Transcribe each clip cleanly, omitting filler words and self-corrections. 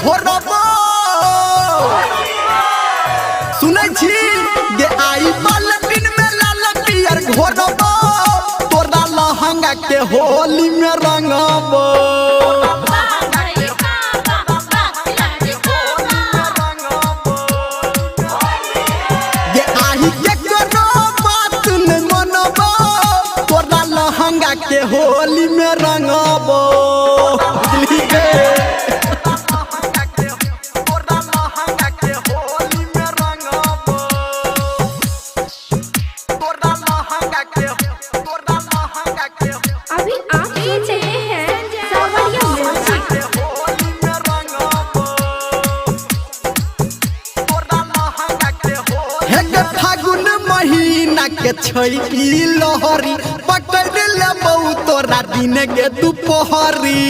घोरबो सुनै छी गे आई बाल्टीन में लाल पियर घोरबो तोरा लहंगा के होली में रंगबो गे आई के करो बात न मनबो तोरा लहंगा के होली में रंगबो बुझली गे के छैली लहरी पकड़ लेबो तोरा दिन के दुपहरी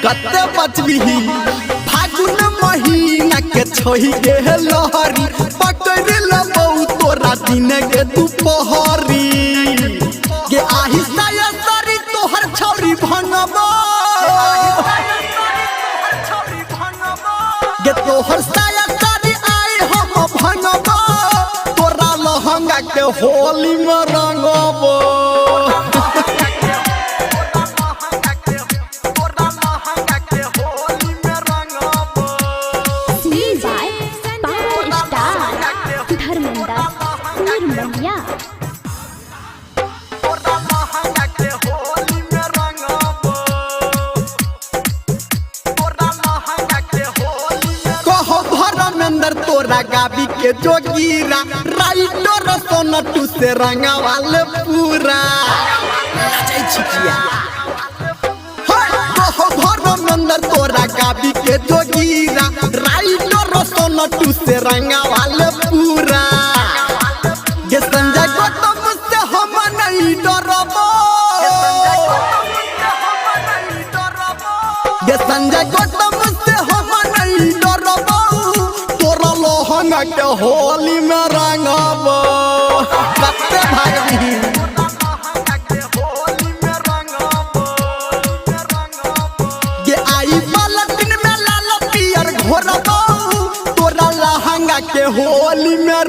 कते बचबी फागुन महीना के छैली लहरी पकड़ लेबो तोरा दिन के दुपहरी के आही सारी तोहर छौरी भंगबो गे तोहर सारी आई हम भंगबो लहंगा के होली में रंगबो तोरा गाबी के जोगीरा राइटर सोनटू से रंगा वाले पूरा तोरा गाबी के जोगीरा राइटर सोनटू से रंगा वाले पूरा गे संजय गौतम से हम नहीं डरबो गे संजय गौतम से हम नहीं डरबो लहंगा के होली में रंगबो कते भागबी गे आई बाल्टीन में लाल पियर घोरबो तोरा लहंगा के होली में